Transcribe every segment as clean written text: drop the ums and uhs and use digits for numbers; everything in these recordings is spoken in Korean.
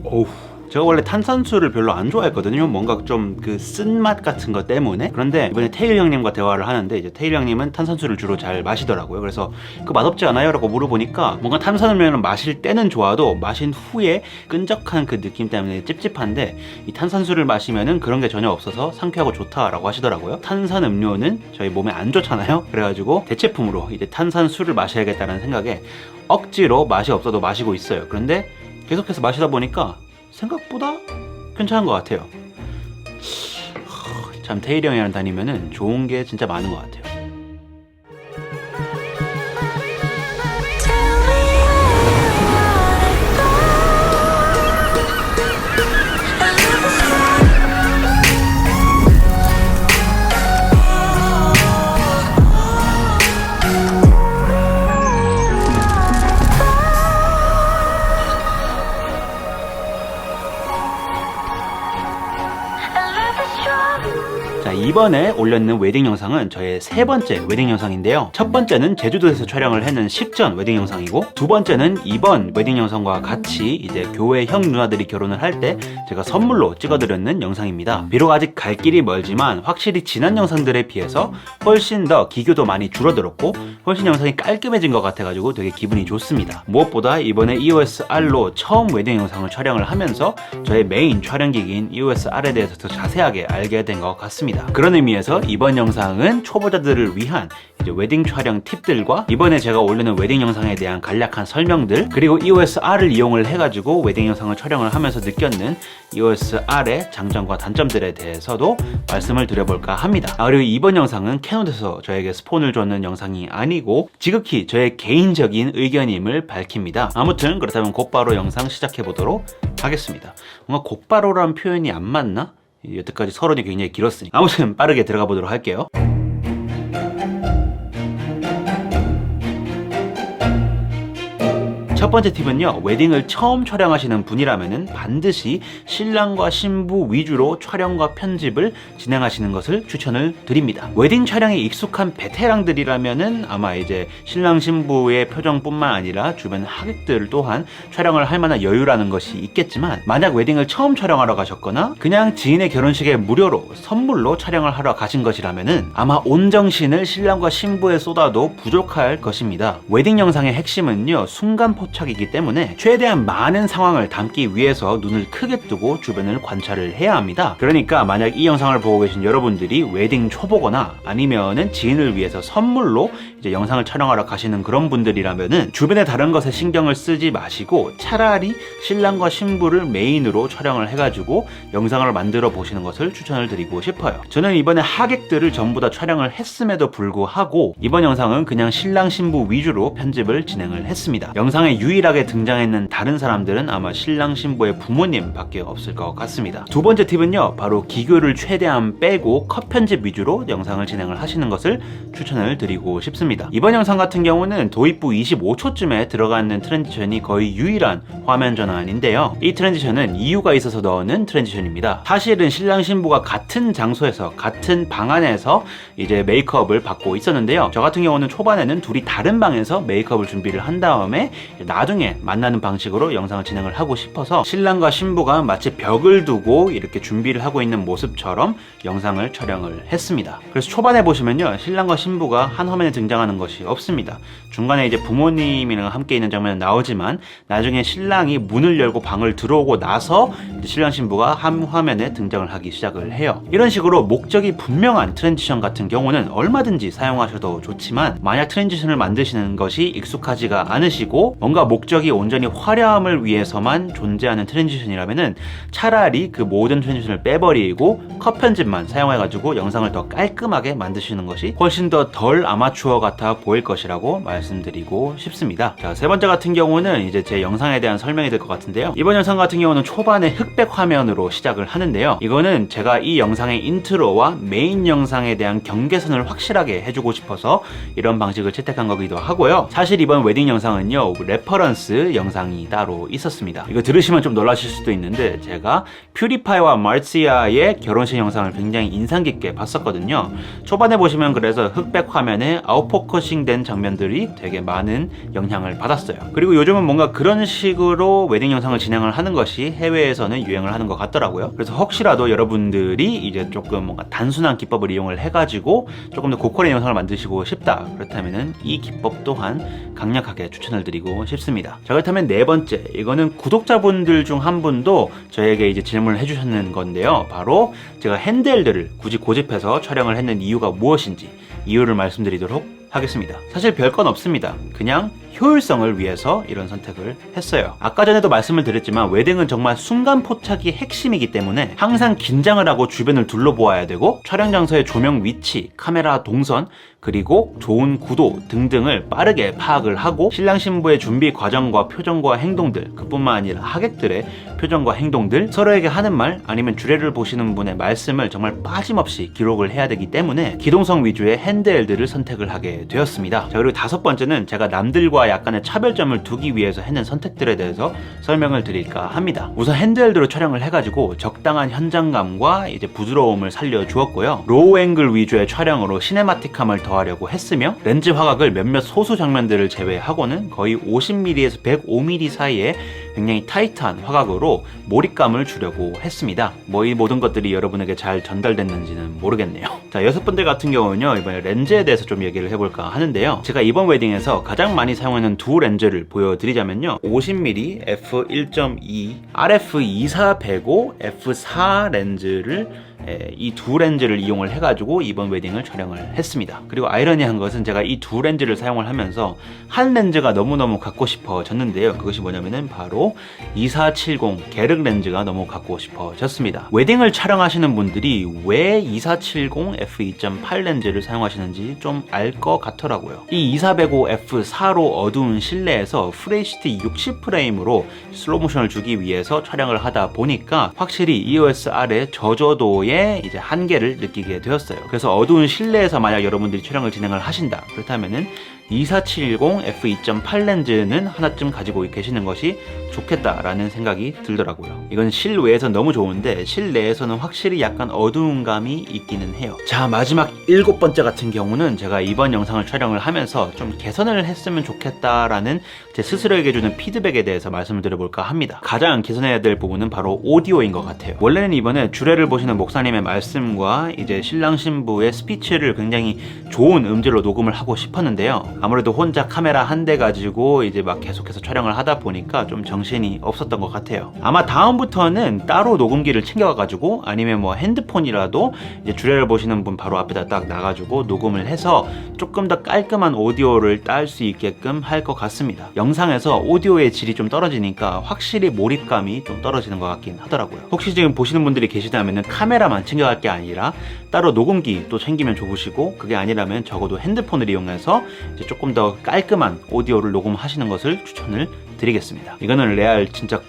어우, 제가 원래 탄산수를 별로 안 좋아했거든요. 뭔가 좀 그 쓴맛 같은 거 때문에. 그런데 이번에 테일 형님과 대화를 하는데 이제 테일 형님은 탄산수를 주로 잘 마시더라고요. 그래서 그 맛없지 않아요? 라고 물어보니까 뭔가 탄산음료는 마실 때는 좋아도 마신 후에 끈적한 그 느낌 때문에 찝찝한데 이 탄산수를 마시면은 그런 게 전혀 없어서 상쾌하고 좋다라고 하시더라고요. 탄산음료는 저희 몸에 안 좋잖아요. 그래가지고 대체품으로 이제 탄산수를 마셔야겠다는 생각에 억지로 맛이 없어도 마시고 있어요. 그런데 계속해서 마시다 보니까 생각보다 괜찮은 것 같아요. 참 테일 형이랑 다니면은 좋은 게 진짜 많은 것 같아요. 자, 이번에 올렸는 웨딩 영상은 저의 세 번째 웨딩 영상인데요. 첫 번째는 제주도에서 촬영을 해는 식전 웨딩 영상이고, 두 번째는 이번 웨딩 영상과 같이 이제 교회 형 누나들이 결혼을 할 때 제가 선물로 찍어드렸는 영상입니다. 비록 아직 갈 길이 멀지만 확실히 지난 영상들에 비해서 훨씬 더 기교도 많이 줄어들었고 훨씬 영상이 깔끔해진 것 같아가지고 되게 기분이 좋습니다. 무엇보다 이번에 EOS R로 처음 웨딩 영상을 촬영을 하면서 저의 메인 촬영기기인 EOS R에 대해서 더 자세하게 알게 된 것 같습니다. 그런 의미에서 이번 영상은 초보자들을 위한 이제 웨딩 촬영 팁들과 이번에 제가 올리는 웨딩 영상에 대한 간략한 설명들, 그리고 EOS R을 이용을 해가지고 웨딩 영상을 촬영을 하면서 느꼈는 EOS R의 장점과 단점들에 대해서도 말씀을 드려볼까 합니다. 그리고 이번 영상은 캐논에서 저에게 스폰을 줬는 영상이 아니고 지극히 저의 개인적인 의견임을 밝힙니다. 아무튼 그렇다면 곧바로 영상 시작해보도록 하겠습니다. 뭔가 곧바로라는 표현이 안 맞나? 여태까지 서론이 굉장히 길었으니까 아무튼 빠르게 들어가 보도록 할게요. 첫 번째 팁은요, 웨딩을 처음 촬영하시는 분이라면은 반드시 신랑과 신부 위주로 촬영과 편집을 진행하시는 것을 추천을 드립니다. 웨딩 촬영에 익숙한 베테랑들이라면은 아마 이제 신랑 신부의 표정뿐만 아니라 주변 하객들 또한 촬영을 할 만한 여유라는 것이 있겠지만, 만약 웨딩을 처음 촬영하러 가셨거나 그냥 지인의 결혼식에 무료로 선물로 촬영을 하러 가신 것이라면은 아마 온 정신을 신랑과 신부에 쏟아도 부족할 것입니다. 웨딩 영상의 핵심은요, 순간 포착이기 때문에 최대한 많은 상황을 담기 위해서 눈을 크게 뜨고 주변을 관찰을 해야 합니다. 그러니까 만약 이 영상을 보고 계신 여러분들이 웨딩 초보거나 아니면은 지인을 위해서 선물로 이제 영상을 촬영하러 가시는 그런 분들이라면은 주변의 다른 것에 신경을 쓰지 마시고 차라리 신랑과 신부를 메인으로 촬영을 해가지고 영상을 만들어 보시는 것을 추천을 드리고 싶어요. 저는 이번에 하객들을 전부 다 촬영을 했음에도 불구하고 이번 영상은 그냥 신랑 신부 위주로 편집을 진행을 했습니다. 영상에 유일하게 등장했는 다른 사람들은 아마 신랑 신부의 부모님 밖에 없을 것 같습니다. 두 번째 팁은요, 바로 기교를 최대한 빼고 컷 편집 위주로 영상을 진행을 하시는 것을 추천을 드리고 싶습니다. 이번 영상 같은 경우는 도입부 25초쯤에 들어가는 트랜지션이 거의 유일한 화면 전환인데요, 이 트랜지션은 이유가 있어서 넣는 트랜지션입니다. 사실은 신랑 신부가 같은 장소에서 같은 방 안에서 이제 메이크업을 받고 있었는데요, 저 같은 경우는 초반에는 둘이 다른 방에서 메이크업을 준비를 한 다음에 나중에 만나는 방식으로 영상을 진행을 하고 싶어서 신랑과 신부가 마치 벽을 두고 이렇게 준비를 하고 있는 모습처럼 영상을 촬영을 했습니다. 그래서 초반에 보시면요, 신랑과 신부가 한 화면에 등장하는 것이 없습니다. 중간에 이제 부모님이랑 함께 있는 장면은 나오지만 나중에 신랑이 문을 열고 방을 들어오고 나서 이제 신랑 신부가 한 화면에 등장을 하기 시작을 해요. 이런 식으로 목적이 분명한 트랜지션 같은 경우는 얼마든지 사용하셔도 좋지만, 만약 트랜지션을 만드시는 것이 익숙하지가 않으시고 뭔가 목적이 온전히 화려함을 위해서만 존재하는 트랜지션이라면은 차라리 그 모든 트랜지션을 빼버리고 컷 편집만 사용해가지고 영상을 더 깔끔하게 만드시는 것이 훨씬 더 덜 아마추어 같아 보일 것이라고 말씀드리고 싶습니다. 자, 세 번째 같은 경우는 이제 제 영상에 대한 설명이 될 것 같은데요, 이번 영상 같은 경우는 초반에 흑백 화면으로 시작을 하는데요, 이거는 제가 이 영상의 인트로와 메인 영상에 대한 경계선을 확실하게 해주고 싶어서 이런 방식을 채택한 거기도 하고요. 사실 이번 웨딩 영상은요, 레퍼런스 영상이 따로 있었습니다. 이거 들으시면 좀 놀라실 수도 있는데, 제가 퓨리파이와 마르시아의 결혼식 영상을 굉장히 인상 깊게 봤었거든요. 초반에 보시면 그래서 흑백 화면에 아웃포 오버컷싱 된 장면들이 되게 많은 영향을 받았어요. 그리고 요즘은 뭔가 그런 식으로 웨딩 영상을 진행을 하는 것이 해외에서는 유행을 하는 것 같더라고요. 그래서 혹시라도 여러분들이 이제 조금 뭔가 단순한 기법을 이용을 해가지고 조금 더 고퀄의 영상을 만드시고 싶다, 그렇다면은 이 기법 또한 강력하게 추천을 드리고 싶습니다. 자, 그렇다면 네 번째, 이거는 구독자분들 중 한 분도 저에게 이제 질문을 해주셨는 건데요. 바로 제가 핸드헬드를 굳이 고집해서 촬영을 했는 이유가 무엇인지 이유를 말씀드리도록 하겠습니다. 사실 별건 없습니다. 그냥 효율성을 위해서 이런 선택을 했어요. 아까 전에도 말씀을 드렸지만 웨딩은 정말 순간 포착이 핵심이기 때문에 항상 긴장을 하고 주변을 둘러보아야 되고, 촬영 장소의 조명 위치, 카메라 동선, 그리고 좋은 구도 등등을 빠르게 파악을 하고 신랑 신부의 준비 과정과 표정과 행동들, 그뿐만 아니라 하객들의 표정과 행동들, 서로에게 하는 말 아니면 주례를 보시는 분의 말씀을 정말 빠짐없이 기록을 해야 되기 때문에 기동성 위주의 핸드헬드를 선택을 하게 되었습니다. 자, 그리고 다섯 번째는 제가 남들과 약간의 차별점을 두기 위해서 했는 선택들에 대해서 설명을 드릴까 합니다. 우선 핸드헬드로 촬영을 해가지고 적당한 현장감과 이제 부드러움을 살려주었고요. 로우 앵글 위주의 촬영으로 시네마틱함을 더하려고 했으며, 렌즈 화각을 몇몇 소수 장면들을 제외하고는 거의 50mm에서 105mm 사이에 굉장히 타이트한 화각으로 몰입감을 주려고 했습니다. 이 모든 것들이 여러분에게 잘 전달됐는지는 모르겠네요. 자, 여섯 번째 같은 경우는요, 이번에 렌즈에 대해서 좀 얘기를 해볼까 하는데요. 제가 이번 웨딩에서 가장 많이 사용하는 두 렌즈를 보여드리자면요, 50mm f1.2 RF24 105 f4 렌즈를 이 두 렌즈를 이용을 해가지고 이번 웨딩을 촬영을 했습니다. 그리고 아이러니한 것은 제가 이 두 렌즈를 사용을 하면서 한 렌즈가 너무너무 갖고 싶어졌는데요. 그것이 뭐냐면은 바로 2470 게르 렌즈가 너무 갖고 싶어졌습니다. 웨딩을 촬영하시는 분들이 왜 2470 f2.8 렌즈를 사용하시는지 좀 알 것 같더라고요. 이 2405 f4로 어두운 실내에서 FHD 60프레임으로 슬로모션을 주기 위해서 촬영을 하다 보니까 확실히 EOS R의 저조도의 이제 한계를 느끼게 되었어요. 그래서 어두운 실내에서 만약 여러분들이 촬영을 진행을 하신다, 그렇다면은 2470 f2.8 렌즈는 하나쯤 가지고 계시는 것이 좋겠다라는 생각이 들더라고요. 이건 실외에서 너무 좋은데 실내에서는 확실히 약간 어두운 감이 있기는 해요. 자, 마지막 일곱 번째 같은 경우는 제가 이번 영상을 촬영을 하면서 좀 개선을 했으면 좋겠다라는 제 스스로에게 주는 피드백에 대해서 말씀을 드려볼까 합니다. 가장 개선해야 될 부분은 바로 오디오인 것 같아요. 원래는 이번에 주례를 보시는 목사님의 말씀과 이제 신랑 신부의 스피치를 굉장히 좋은 음질로 녹음을 하고 싶었는데요. 아무래도 혼자 카메라 한 대 가지고 이제 막 계속해서 촬영을 하다 보니까 좀 정신이 없었던 것 같아요. 아마 다음부터는 따로 녹음기를 챙겨가가지고 아니면 뭐 핸드폰이라도 이제 주례를 보시는 분 바로 앞에다 딱 놔가지고 녹음을 해서 조금 더 깔끔한 오디오를 딸 수 있게끔 할 것 같습니다. 영상에서 오디오의 질이 좀 떨어지니까 확실히 몰입감이 좀 떨어지는 것 같긴 하더라고요. 혹시 지금 보시는 분들이 계시다면 카메라만 챙겨갈 게 아니라 따로 녹음기 또 챙기면 좋으시고, 그게 아니라면 적어도 핸드폰을 이용해서 이제 조금 더 깔끔한 오디오를 녹음하시는 것을 추천을 드리겠습니다. 이거는 레알 진짜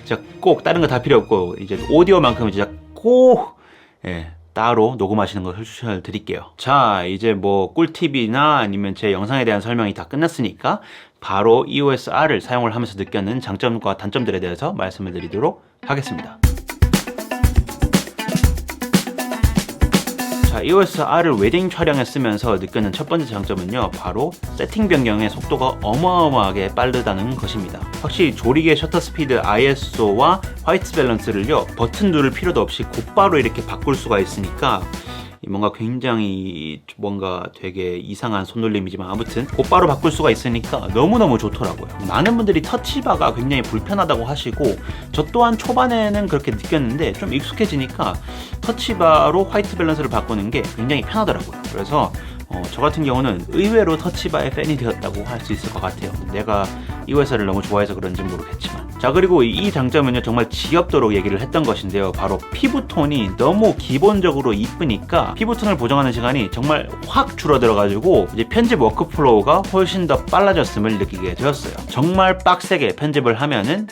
진짜 꼭 다른 거 다 필요 없고 이제 오디오만큼은 진짜 꼭 따로 녹음하시는 것을 추천을 드릴게요. 자, 이제 뭐 꿀팁이나 아니면 제 영상에 대한 설명이 다 끝났으니까 바로 EOS R을 사용을 하면서 느꼈는 장점과 단점들에 대해서 말씀을 드리도록 하겠습니다. 자, EOS R을 웨딩 촬영에 쓰면서 느끼는 첫 번째 장점은요, 바로 세팅 변경의 속도가 어마어마하게 빠르다는 것입니다. 확실히 조리개 셔터 스피드 ISO와 화이트 밸런스를요, 버튼 누를 필요도 없이 곧바로 이렇게 바꿀 수가 있으니까 뭔가 굉장히 뭔가 되게 이상한 손놀림이지만 아무튼 곧바로 바꿀 수가 있으니까 너무너무 좋더라고요. 많은 분들이 터치바가 굉장히 불편하다고 하시고, 저 또한 초반에는 그렇게 느꼈는데 좀 익숙해지니까 터치바로 화이트 밸런스를 바꾸는 게 굉장히 편하더라고요. 그래서 저 같은 경우는 의외로 터치바의 팬이 되었다고 할 수 있을 것 같아요. 내가 이 회사를 너무 좋아해서 그런지 모르겠지만. 자, 그리고 이 장점은요, 정말 지겹도록 얘기를 했던 것인데요, 바로 피부톤이 너무 기본적으로 이쁘니까 피부톤을 보정하는 시간이 정말 확 줄어들어가지고 이제 편집 워크플로우가 훨씬 더 빨라졌음을 느끼게 되었어요. 정말 빡세게 편집을 하면은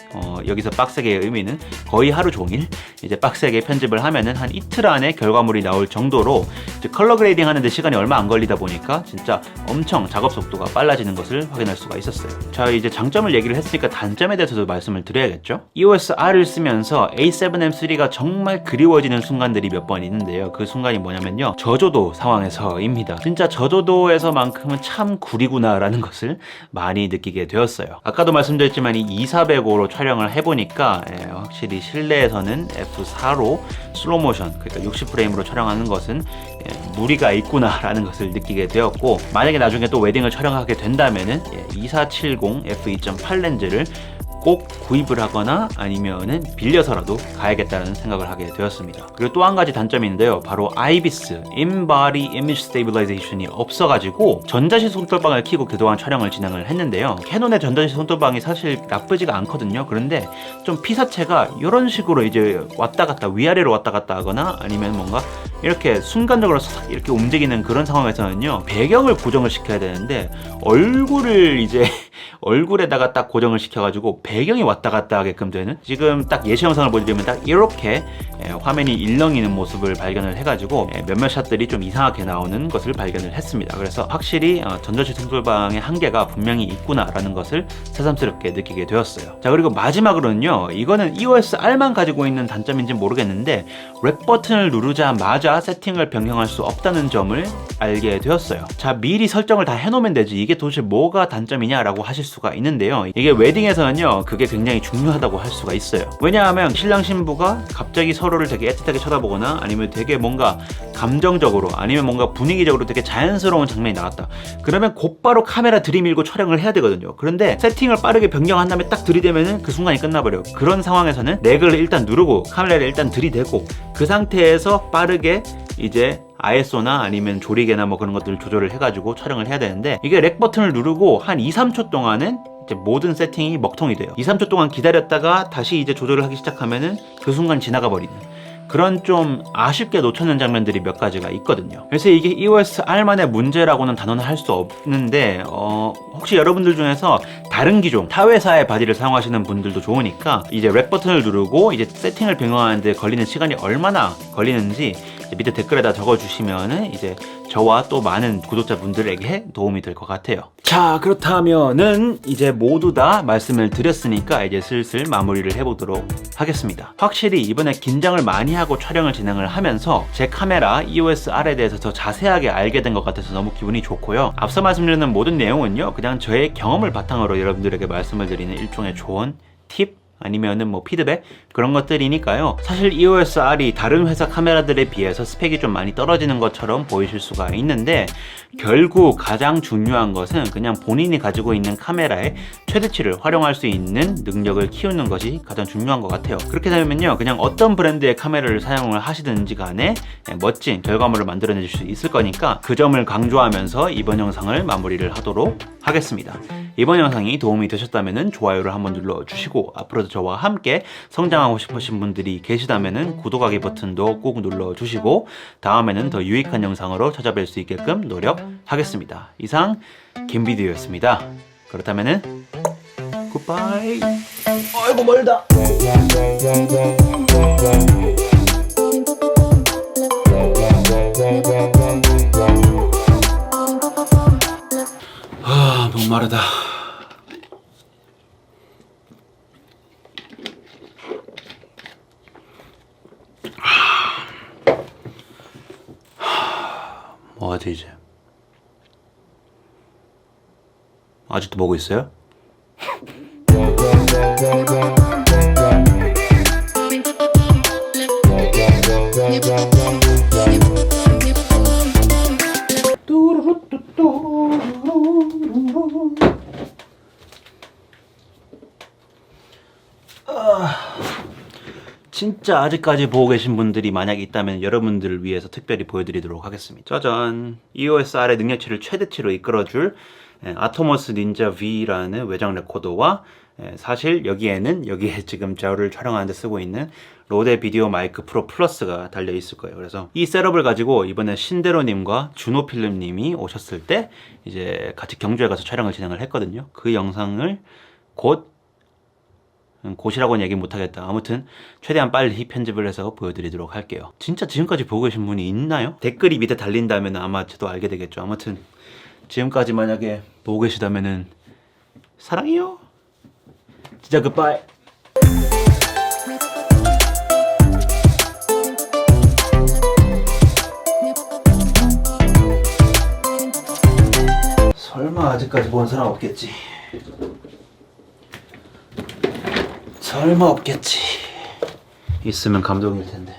여기서 빡세게의 의미는 거의 하루 종일 이제 빡세게 편집을 하면은 한 이틀 안에 결과물이 나올 정도로 이제 컬러 그레이딩 하는데 시간이 얼마 안 걸리다 보니까 진짜 엄청 작업 속도가 빨라지는 것을 확인할 수가 있었어요. 자, 이제 장점을 얘기를 했으니까 단점에 대해서도 말씀을 드려야겠죠. EOS R을 쓰면서 A7M3가 정말 그리워지는 순간들이 몇 번 있는데요. 그 순간이 뭐냐면요, 저조도 상황에서입니다. 진짜 저조도에서만큼은 참 구리구나 라는 것을 많이 느끼게 되었어요. 아까도 말씀드렸지만 이 2400호로 촬영을 해보니까 확실히 실내에서는 F4로 슬로모션, 그러니까 60프레임으로 촬영하는 것은 무리가 있구나 라는 것을 느끼게 되었고, 만약에 나중에 또 웨딩을 촬영하게 된다면은 2470 f2.8 렌즈를 꼭 구입을 하거나 아니면은 빌려서라도 가야겠다는 생각을 하게 되었습니다. 그리고 또 한 가지 단점이 있는데요, 바로 IBIS In-Body Image Stabilization이 없어가지고 전자식 손떨방을 켜고 그동안 촬영을 진행을 했는데요, 캐논의 전자식 손떨방이 사실 나쁘지가 않거든요. 그런데 좀 피사체가 이런 식으로 이제 왔다 갔다 위아래로 왔다 갔다 하거나 아니면 뭔가 이렇게 순간적으로 싹 이렇게 움직이는 그런 상황에서는요, 배경을 고정을 시켜야 되는데 얼굴을 이제 얼굴에다가 딱 고정을 시켜가지고 배경이 왔다 갔다 하게끔 되는, 지금 딱 예시 영상을 보여드리면 딱 이렇게 화면이 일렁이는 모습을 발견을 해가지고 몇몇 샷들이 좀 이상하게 나오는 것을 발견을 했습니다. 그래서 확실히 전자식 손떨방의 한계가 분명히 있구나라는 것을 새삼스럽게 느끼게 되었어요. 자, 그리고 마지막으로는요, 이거는 EOS R만 가지고 있는 단점인지 모르겠는데 렉 버튼을 누르자마자 세팅을 변경할 수 없다는 점을 알게 되었어요. 자, 미리 설정을 다 해놓으면 되지 이게 도대체 뭐가 단점이냐라고 하실 수가 있는데요, 이게 웨딩에서는요 그게 굉장히 중요하다고 할 수가 있어요. 왜냐하면 신랑 신부가 갑자기 서로를 되게 애틋하게 쳐다보거나 아니면 되게 뭔가 감정적으로 아니면 뭔가 분위기적으로 되게 자연스러운 장면이 나왔다, 그러면 곧바로 카메라 들이밀고 촬영을 해야 되거든요. 그런데 세팅을 빠르게 변경한 다음에 딱 들이대면은 그 순간이 끝나버려요. 그런 상황에서는 렉을 일단 누르고 카메라를 일단 들이대고 그 상태에서 빠르게 이제 ISO나 아니면 조리개나 뭐 그런 것들을 조절을 해가지고 촬영을 해야 되는데, 이게 렉 버튼을 누르고 한 2-3초 동안은 이제 모든 세팅이 먹통이 돼요. 2-3초 동안 기다렸다가 다시 이제 조절을 하기 시작하면은 그 순간 지나가 버리는 그런 좀 아쉽게 놓쳤는 장면들이 몇 가지가 있거든요. 그래서 이게 EOS R만의 문제라고는 단언을 할 수 없는데 혹시 여러분들 중에서 다른 기종 타 회사의 바디를 사용하시는 분들도 좋으니까 이제 렉 버튼을 누르고 이제 세팅을 변경하는데 걸리는 시간이 얼마나 걸리는지 밑에 댓글에다 적어주시면은 이제 저와 또 많은 구독자분들에게 도움이 될 것 같아요. 자, 그렇다면은 이제 모두 다 말씀을 드렸으니까 이제 슬슬 마무리를 해보도록 하겠습니다. 확실히 이번에 긴장을 많이 하고 촬영을 진행을 하면서 제 카메라 EOS R에 대해서 더 자세하게 알게 된 것 같아서 너무 기분이 좋고요. 앞서 말씀드리는 모든 내용은요, 그냥 저의 경험을 바탕으로 여러분들에게 말씀을 드리는 일종의 조언, 팁, 아니면은 뭐 피드백 그런 것들이니까요. 사실 EOS R이 다른 회사 카메라들에 비해서 스펙이 좀 많이 떨어지는 것처럼 보이실 수가 있는데, 결국 가장 중요한 것은 그냥 본인이 가지고 있는 카메라의 최대치를 활용할 수 있는 능력을 키우는 것이 가장 중요한 것 같아요. 그렇게 되면요, 그냥 어떤 브랜드의 카메라를 사용을 하시든지 간에 멋진 결과물을 만들어낼 수 있을 거니까 그 점을 강조하면서 이번 영상을 마무리를 하도록 하겠습니다. 이번 영상이 도움이 되셨다면 좋아요를 한번 눌러주시고, 앞으로도 저와 함께 성장하고 싶으신 분들이 계시다면 구독하기 버튼도 꼭 눌러주시고, 다음에는 더 유익한 영상으로 찾아뵐 수 있게끔 노력하겠습니다. 이상 김비디오였습니다. 그렇다면은 굿바이. 아이고 멀다. 목마르다. 뭐하지 이제? 아직도 보고 있어요? 진짜 아직까지 보고 계신 분들이 만약에 있다면 여러분들을 위해서 특별히 보여드리도록 하겠습니다. 짜잔! EOS R의 능력치를 최대치로 이끌어줄 아토모스 닌자 V라는 외장 레코더와 사실 여기에 지금 저를 촬영하는데 쓰고 있는 로데 비디오 마이크 프로 플러스가 달려 있을 거예요. 그래서 이 셋업을 가지고 이번에 신대로님과 준호필름님이 오셨을 때 이제 같이 경주에 가서 촬영을 진행을 했거든요. 그 영상을 곧이라고는 얘기 못하겠다. 아무튼 최대한 빨리 편집을 해서 보여드리도록 할게요. 진짜 지금까지 보고 계신 분이 있나요? 댓글이 밑에 달린다면 아마 저도 알게 되겠죠. 아무튼 지금까지 만약에 보고 계시다면은 사랑해요. 진짜 굿바이. 설마 아직까지 본 사람 없겠지. 설마 없겠지. 있으면 감동일 텐데.